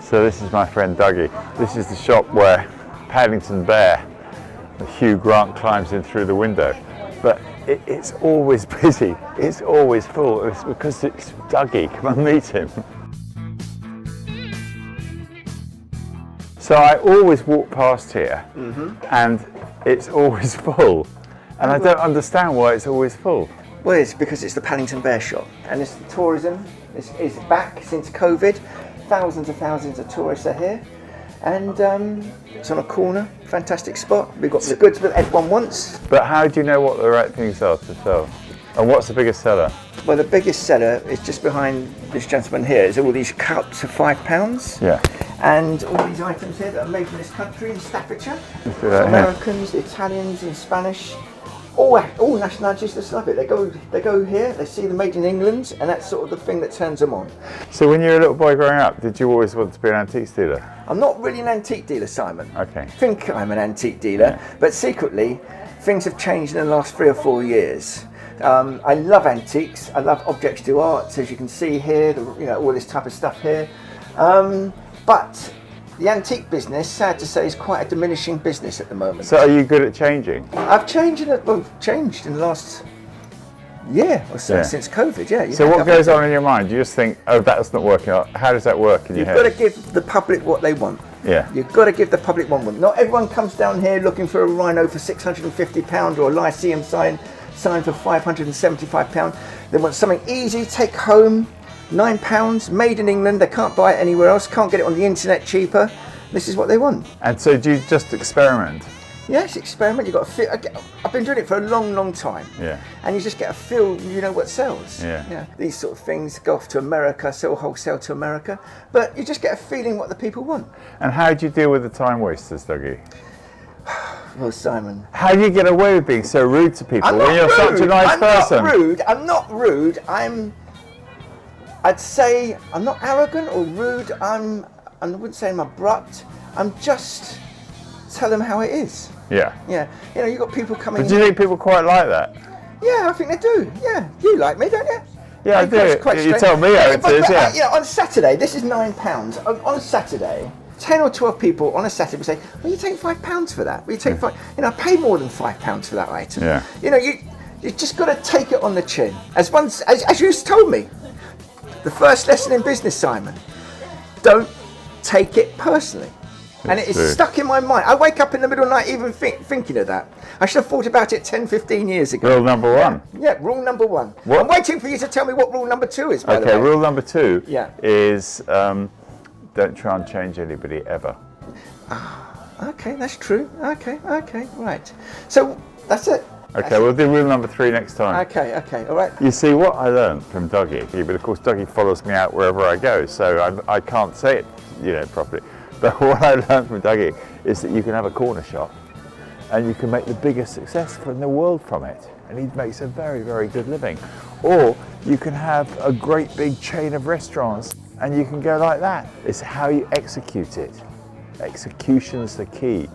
So this is my friend Dougie. This is the shop where Paddington Bear, Hugh Grant, climbs in through the window. But it's always busy, it's always full. It's because it's Dougie. Come and meet him. So I always walk past here and it's always full. And I don't understand why it's always full. Well, it's because it's the Paddington Bear Shop, and it's tourism is back since COVID. Thousands of tourists are here, and it's on a corner, fantastic spot. We've got the goods that everyone wants. But how do you know what the right things are to sell? And what's the biggest seller? Well, the biggest seller is just behind this gentleman here. Is all these cups of £5. Yeah. And all these items here that are made in this country, in Staffordshire. Americans, Italians, and Spanish. All nationalities just love it. They go here, they see the made in England, and that's sort of the thing that turns them on. So when you were a little boy growing up, did you always want to be an antiques dealer? I'm not really an antique dealer, Simon. Okay. I think I'm an antique dealer, but secretly, things have changed in the last 3 or 4 years. I love antiques. I love objects to art, as you can see here. All this type of stuff here. But the antique business, sad to say, is quite a diminishing business at the moment. So are you good at changing? I've changed in the last year or so, since COVID, yeah. So what goes on in your mind? You just think, oh, that's not working out. How does that work in your head? You've got to give the public what they want. Yeah. You've got to give the public what they want. Not everyone comes down here looking for a rhino for £650 or a Lyceum sign for £575. They want something easy, take home, £9, made in England. They can't buy it anywhere else, can't get it on the internet cheaper. This is what they want. And so do you just experiment? Yes, experiment. You've got to feel. I've been doing it for a long time. Yeah. And you just get a feel, you know what sells. Yeah. These sort of things go off to America, sell wholesale to America. But you just get a feeling what the people want. And how do you deal with the time wasters, Dougie? Well, Simon. How do you get away with being so rude to people when you're such a nice person? I'm not rude. I'd say I'm not arrogant or rude. I wouldn't say I'm abrupt. I'm just tell them how it is. Yeah. Yeah. You've got people coming. But do you think people quite like that? Yeah, I think they do. Yeah. You like me, don't you? Yeah, I do. You tell me how it is, yeah. On Saturday, this is £9. On Saturday, 10 or 12 people on a Saturday will say, "Well, you take £5 for that. Well, you take I pay more than £5 for that item." Yeah. You just got to take it on the chin. As you told me, the first lesson in business, Simon, don't take it personally. And it is stuck in my mind. I wake up in the middle of the night even thinking of that. I should have thought about it 10, 15 years ago. Rule number one. Yeah, rule number one. What? I'm waiting for you to tell me what rule number 2 is, by the way. Okay, rule number 2 Yeah. is don't try and change anybody ever. Okay, that's true. Okay, right. So, that's it. Okay, we'll do rule number 3 next time. Okay, all right. You see, what I learned from Dougie, but of course Dougie follows me out wherever I go, so I can't say it, properly. But what I learned from Dougie is that you can have a corner shop and you can make the biggest success in the world from it. And he makes a very, very good living. Or you can have a great big chain of restaurants and you can go like that. It's how you execute it. Execution's the key.